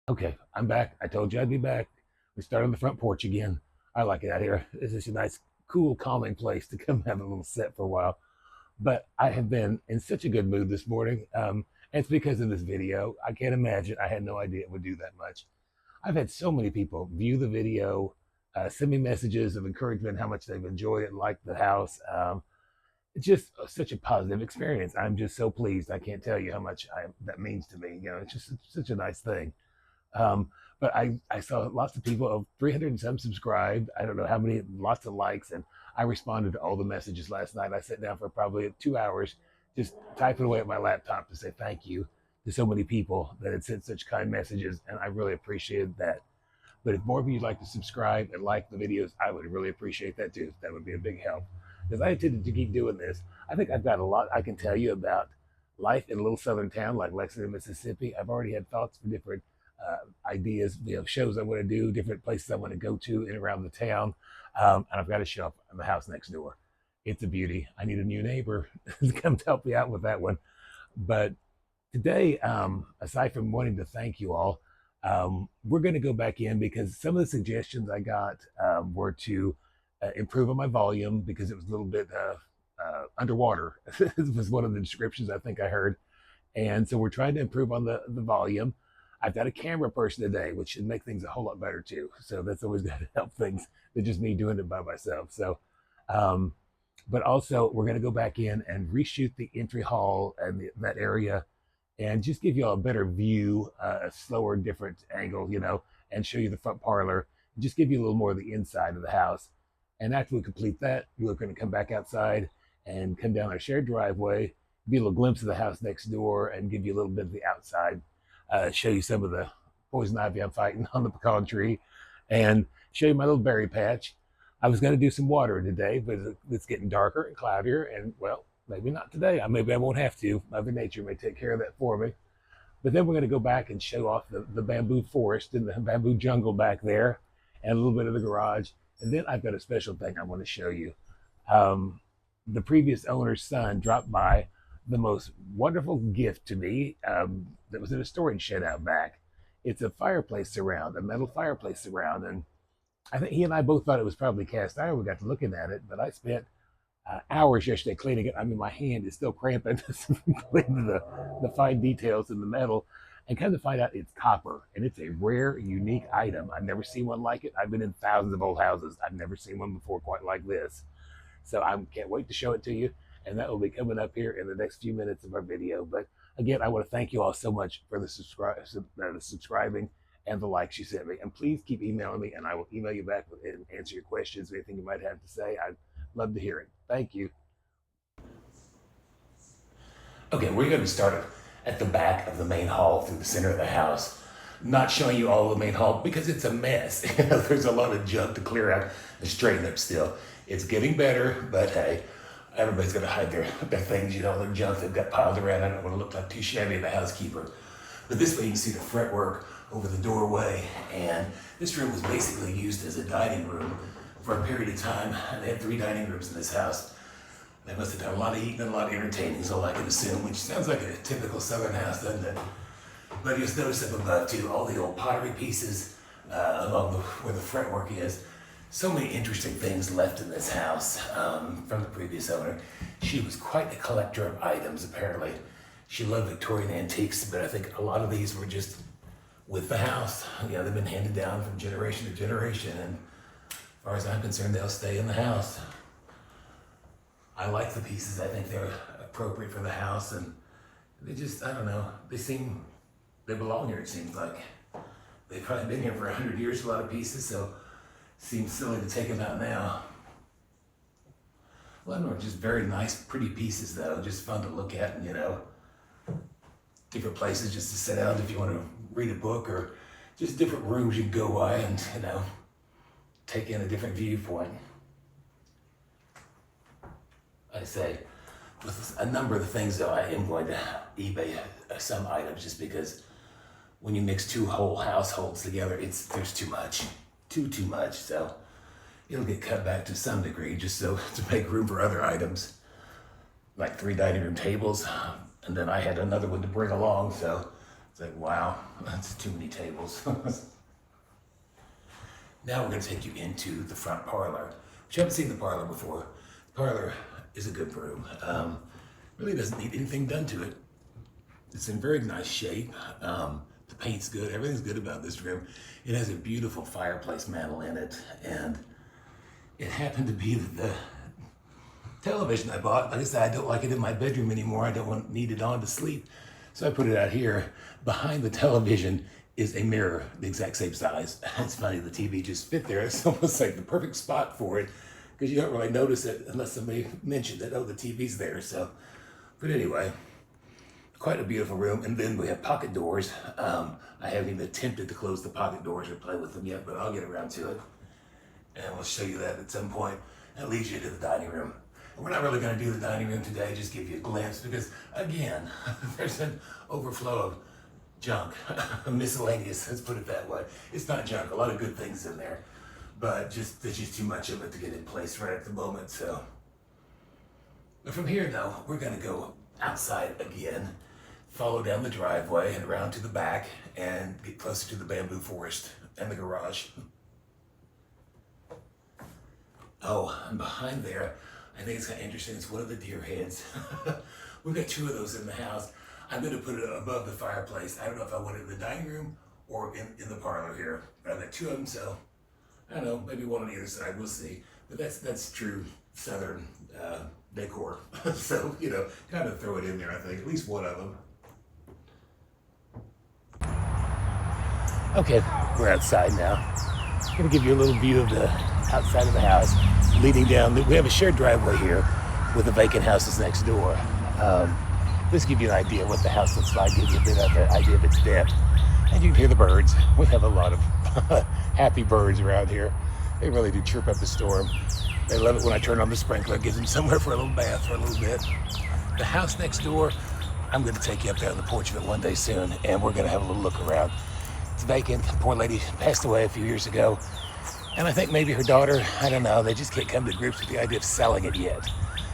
Okay, I'm back. I told you I'd be back. We start on the front porch again. I like it out here. This is a nice, cool, calming place to come have a little sit for a while. But I have been in such a good mood this morning. And it's because of this video. I can't imagine. I had no idea it would do that much. I've had so many people view the video, send me messages of encouragement, how much they've enjoyed it and liked the house. It's just such a positive experience. I'm just so pleased. I can't tell you how much that means to me. It's just such a nice thing. Um, but I saw lots of people of 300 and some subscribed. I don't know how many, lots of likes. And I responded to all the messages last night. I sat down for probably 2 hours just typing away at my laptop to say thank you to so many people that had sent such kind messages. And I really appreciated that. But if more of you would like to subscribe and like the videos, I would really appreciate that too. That would be a big help. Because I intended to keep doing this. I think I've got a lot I can tell you about life in a little southern town like Lexington, Mississippi. I've already had thoughts for different ideas, shows I want to do, different places I want to go to in around the town. And I've got a shop in the house next door. It's a beauty. I need a new neighbor to come to help me out with that one. But today, aside from wanting to thank you all, we're going to go back in because some of the suggestions I got were to improve on my volume because it was a little bit underwater. This was one of the descriptions I think I heard. And so we're trying to improve on the volume. I've got a camera person today, which should make things a whole lot better too. So that's always going to help things than just me doing it by myself. So, um, but also we're going to go back in and reshoot the entry hall and that area and just give you all a better view, a slower, different angle, and show you the front parlor, just give you a little more of the inside of the house. And after we complete that, we're going to come back outside and come down our shared driveway, give you a little glimpse of the house next door, and give you a little bit of the outside, show you some of the poison ivy I'm fighting on the pecan tree, and show you my little berry patch. I was going to do some watering today, but it's getting darker and cloudier, and well, maybe not today. Maybe I won't have to. Mother Nature may take care of that for me. But then we're going to go back and show off the bamboo forest and the bamboo jungle back there, and a little bit of the garage. And then I've got a special thing I want to show you. Um, the previous owner's son dropped by the most wonderful gift to me that was in a storage shed out back. It's a fireplace surround, a metal fireplace surround. And I think he and I both thought it was probably cast iron. We got to looking at it, but I spent hours yesterday cleaning it. I mean, my hand is still cramping cleaning the fine details in the metal. And come to find out it's copper, and it's a rare, unique item. I've never seen one like it. I've been in thousands of old houses. I've never seen one before quite like this. So I can't wait to show it to you. And that will be coming up here in the next few minutes of our video. But again, I want to thank you all so much for the subscribing and the likes you sent me. And please keep emailing me, and I will email you back and answer your questions, anything you might have to say. I'd love to hear it. Thank you. Okay, we're going to start at the back of the main hall through the center of the house. Not showing you all of the main hall because it's a mess. There's a lot of junk to clear out and straighten up still. It's getting better, but hey, everybody's going to hide their things, their junk they've got piled around. I don't want to look like too shabby of a housekeeper. But this way you can see the fretwork over the doorway. And this room was basically used as a dining room for a period of time. And they had 3 dining rooms in this house. They must have done a lot of eating and a lot of entertaining, so I can assume, which sounds like a typical Southern house, doesn't it? But you'll notice up above too, all the old pottery pieces along where the fretwork is. So many interesting things left in this house from the previous owner. She was quite a collector of items, apparently. She loved Victorian antiques, but I think a lot of these were just with the house. They've been handed down from generation to generation, and as far as I'm concerned, they'll stay in the house. I like the pieces. I think they're appropriate for the house, and they just, I don't know, they belong here, it seems like. They've probably been here for 100 years, a lot of pieces, so it seems silly to take them out now. A lot of them are just very nice, pretty pieces, though, just fun to look at, and, different places just to sit down if you want to read a book, or just different rooms you can go by and, take in a different viewpoint. I say, with a number of the things, though, I am going to eBay some items just because when you mix 2 whole households together, there's too much, too much. So it'll get cut back to some degree just so to make room for other items, like 3 dining room tables, and then I had another one to bring along. So It's like, wow, that's too many tables. Now we're going to take you into the front parlor, which you haven't seen the parlor before. The parlor is a good room. Really doesn't need anything done to it. It's in very nice shape. The paint's good. Everything's good about this room. It has a beautiful fireplace mantel in it, and it happened to be the television I bought. Like I said, I don't like it in my bedroom anymore. I don't need it on to sleep. So I put it out here. Behind the television is a mirror, the exact same size. It's funny, the TV just fit there. It's almost like the perfect spot for it, because you don't really notice it unless somebody mentioned that, oh, the TV's there. So, but anyway, quite a beautiful room. And then we have pocket doors. I haven't even attempted to close the pocket doors or play with them yet, but I'll get around to it. And we'll show you that at some point. That leads you to the dining room. And we're not really going to do the dining room today, just give you a glimpse, because again, there's an overflow of junk, miscellaneous, let's put it that way. It's not junk, a lot of good things in there, but there's just too much of it to get in place right at the moment. So, but from here though, we're going to go outside again, follow down the driveway and around to the back and get closer to the bamboo forest and the garage. Oh, and behind there, I think it's kind of interesting, it's one of the deer heads. We've got 2 of those in the house. I'm going to put it above the fireplace. I don't know if I want it in the dining room or in the parlor here. But I've got 2 of them, so I don't know, maybe one on either side, we'll see. But that's true Southern decor. So, you know, kind of throw it in there, I think, at least one of them. Okay, we're outside now. I'm going to give you a little view of the outside of the house, leading down. We have a shared driveway here with the vacant houses next door. This gives you an idea of what the house looks like, gives you a bit of an idea of its depth. And you can hear the birds. We have a lot of happy birds around here. They really do chirp up the storm. They love it when I turn on the sprinkler. It gives them somewhere for a little bath for a little bit. The house next door, I'm going to take you up there on the porch of it one day soon, and we're going to have a little look around. It's vacant. The poor lady passed away a few years ago. And I think maybe her daughter, I don't know, they just can't come to grips with the idea of selling it yet.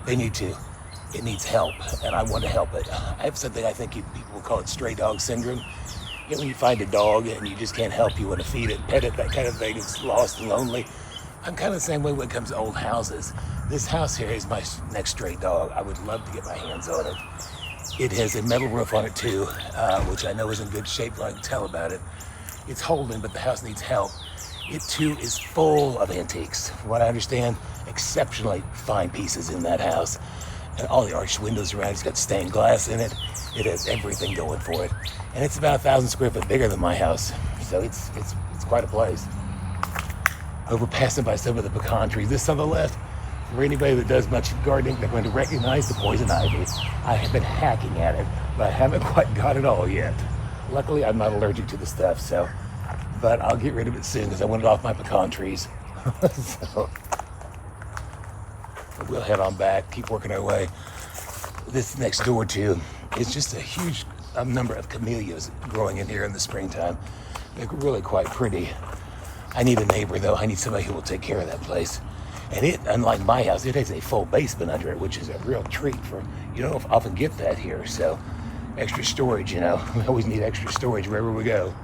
They need to. It needs help, and I want to help it. I have something I think people will call it stray dog syndrome. You know, when you find a dog and you just can't help, you want to feed it, pet it, that kind of thing. It's lost and lonely. I'm kind of the same way when it comes to old houses. This house here is my next stray dog. I would love to get my hands on it. It has a metal roof on it too, which I know is in good shape, but I can tell about it. It's holding, but the house needs help. It too is full of antiques. From what I understand, exceptionally fine pieces in that house. And all the arched windows around, it's got stained glass in it. It has everything going for it. And it's about 1,000 square foot bigger than my house. So it's quite a place. Over passing by some of the pecan trees. This on the left, for anybody that does much gardening, they're going to recognize the poison ivy. I have been hacking at it, but I haven't quite got it all yet. Luckily, I'm not allergic to the stuff, so, but I'll get rid of it soon because I want it off my pecan trees. So, we'll head on back, keep working our way. This next door too is just a huge number of camellias growing in here in the springtime. They're really quite pretty. I need a neighbor though. I need somebody who will take care of that place. And it, unlike my house, it has a full basement under it, which is a real treat for, you don't often get that here. So extra storage, you know, we always need extra storage wherever we go.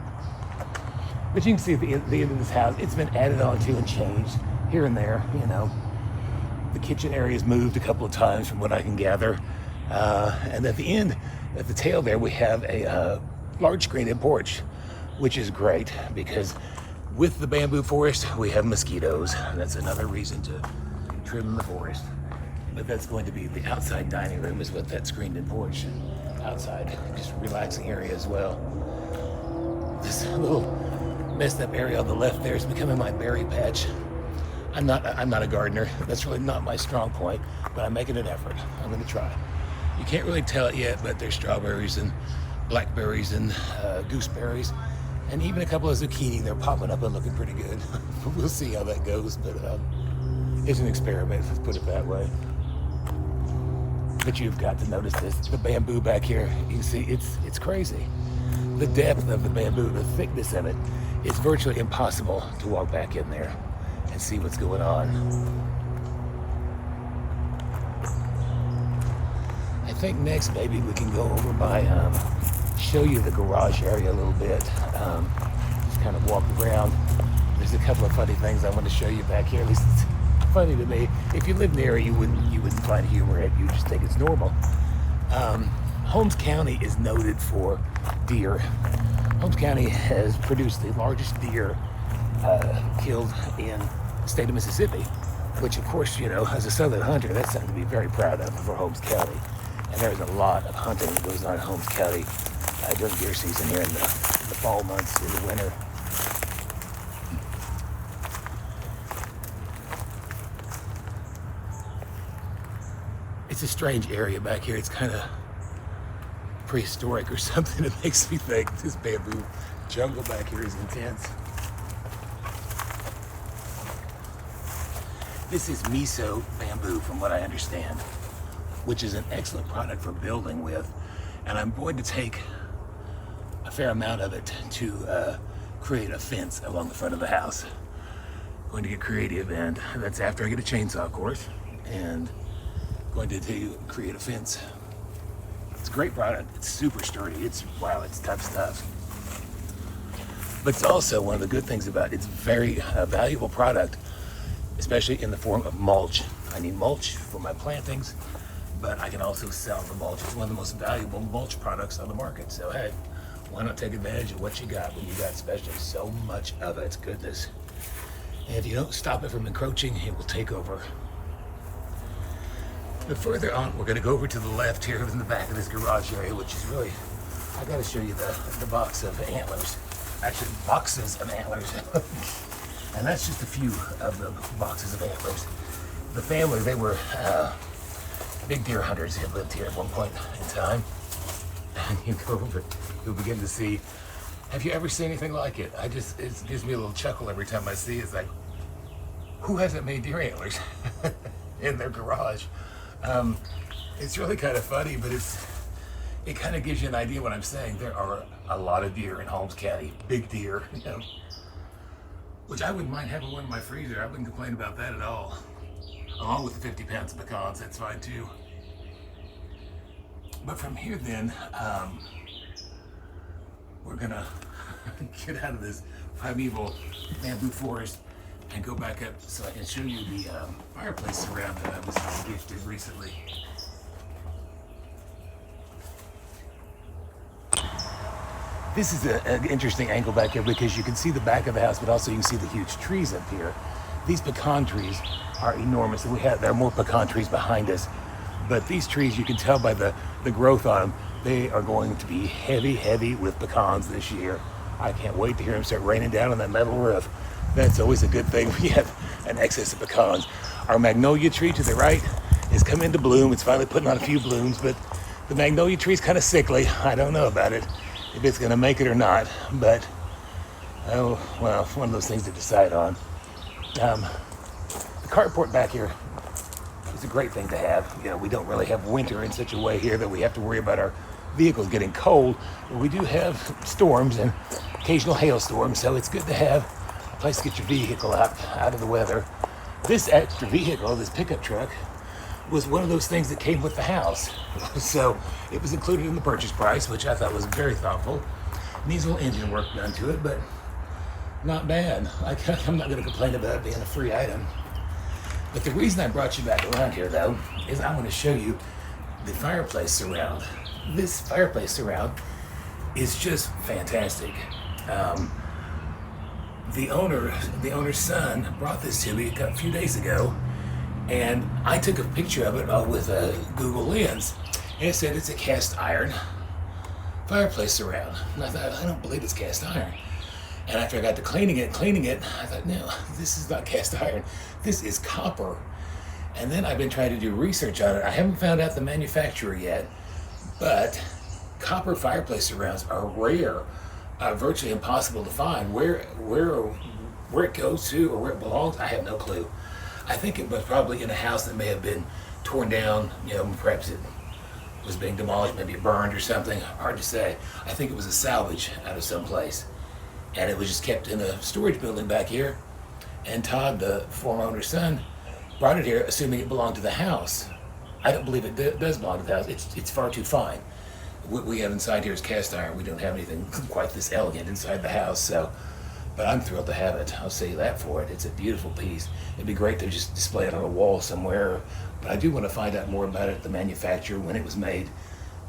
But you can see at the end of this house, it's been added on to and changed here and there, you know. The kitchen area has moved a couple of times from what I can gather. And at the end, at the tail there, we have a large screened-in porch, which is great because with the bamboo forest, we have mosquitoes. That's another reason to trim the forest. But that's going to be the outside dining room is what that screened-in porch outside, just relaxing area as well. This little messed up area on the left there is becoming my berry patch. I'm not a gardener. That's really not my strong point, but I'm making an effort. I'm going to try. You can't really tell it yet, but there's strawberries and blackberries and gooseberries, and even a couple of zucchini. They're popping up and looking pretty good. We'll see how that goes, but it's an experiment, let's put it that way. But you've got to notice this. The bamboo back here, you can see it's crazy. The depth of the bamboo, the thickness of it, it's virtually impossible to walk back in there and see what's going on. I think next maybe we can go over by show you the garage area a little bit. Just kind of walk around. There's a couple of funny things I want to show you back here. At least it's funny to me. If you live near it, you wouldn't find humor in it. You just think it's normal. Holmes County is noted for deer. Holmes County has produced the largest deer killed in the state of Mississippi, which of course, you know, as a southern hunter, that's something to be very proud of for Holmes County. And there's a lot of hunting that goes on in Holmes County during deer season here in the fall months, in the winter. It's a strange area back here. It's kind of prehistoric or something. It makes me think this bamboo jungle back here is intense. This is miso bamboo, from what I understand, which is an excellent product for building with. And I'm going to take a fair amount of it to create a fence along the front of the house. Going to get creative, and that's after I get a chainsaw, of course, and going to create a fence. It's a great product. It's super sturdy. It's tough stuff. But it's also one of the good things about it. It's a very valuable product, especially in the form of mulch. I need mulch for my plantings, but I can also sell the mulch. It's one of the most valuable mulch products on the market. So hey, why not take advantage of what you got when you got especially so much of it? Goodness. And if you don't stop it from encroaching, it will take over. But further on, we're going to go over to the left here in the back of this garage area, which is really, I got to show you the box of antlers. Actually, boxes of antlers. And that's just a few of the boxes of antlers. The family, they were big deer hunters who lived here at one point in time. And you go over, you'll begin to see, have you ever seen anything like it? It gives me a little chuckle every time I see it. It's like, who hasn't made deer antlers in their garage? It's really kind of funny, but it kind of gives you an idea what I'm saying. There are a lot of deer in Holmes County, big deer, you know, which I wouldn't mind having one in my freezer. I wouldn't complain about that at all. Along with the 50 pounds of pecans, that's fine too. But from here then, we're gonna get out of this primeval bamboo forest and go back up so I can show you the fireplace surround that I was gifted recently. This is an interesting angle back here because you can see the back of the house, but also you can see the huge trees up here. These pecan trees are enormous, and there are more pecan trees behind us. But these trees, you can tell by the growth on them, they are going to be heavy with pecans this year. I can't wait to hear them start raining down on that metal roof. That's always a good thing when you have an excess of pecans. Our magnolia tree to the right is coming into bloom. It's finally putting on a few blooms, but the magnolia tree is kind of sickly. I don't know about it, if it's going to make it or not, but oh, well, it's one of those things to decide on. The carport back here is a great thing to have. You know, we don't really have winter in such a way here that we have to worry about our vehicles getting cold, but we do have storms and occasional hailstorms, so it's good to have place to get your vehicle out of the weather. This extra vehicle, this pickup truck, was one of those things that came with the house. So it was included in the purchase price, which I thought was very thoughtful. Needs a little engine work done to it, but not bad. I'm not going to complain about it being a free item. But the reason I brought you back around here, though, is I want to show you the fireplace surround. This fireplace surround is just fantastic. The owner's son brought this to me a few days ago, and I took a picture of it with a Google Lens, and it said it's a cast iron fireplace surround. And I thought, I don't believe it's cast iron. And after I got to cleaning it, I thought, no, this is not cast iron. This is copper. And then I've been trying to do research on it. I haven't found out the manufacturer yet, but copper fireplace surrounds are rare. Virtually impossible to find. Where it goes to or where it belongs, I have no clue. I think it was probably in a house that may have been torn down, you know, perhaps it was being demolished, maybe burned or something, hard to say. I think it was a salvage out of some place. And it was just kept in a storage building back here. And Todd, the former owner's son, brought it here assuming it belonged to the house. I don't believe it does belong to the house. It's far too fine. what we have inside here is cast iron. We don't have anything quite this elegant inside the house, so, but I'm thrilled to have it. I'll say that for it. It's a beautiful piece. It'd be great to just display it on a wall somewhere, but I do want to find out more about it, the manufacturer, when it was made,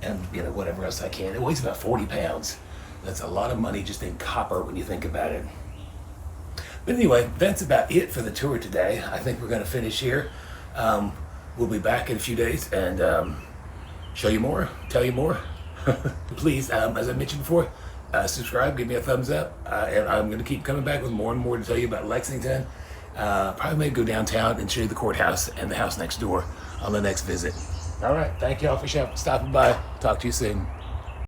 and whatever else I can. It weighs about 40 pounds. That's a lot of money just in copper when you think about it. But anyway, that's about it for the tour today. I think we're going to finish here. We'll be back in a few days and show you more, tell you more. Please, as I mentioned before, subscribe, give me a thumbs up, and I'm going to keep coming back with more and more to tell you about Lexington. Probably maybe go downtown and show you the courthouse and the house next door on the next visit. All right, thank you all for stopping by. Talk to you soon.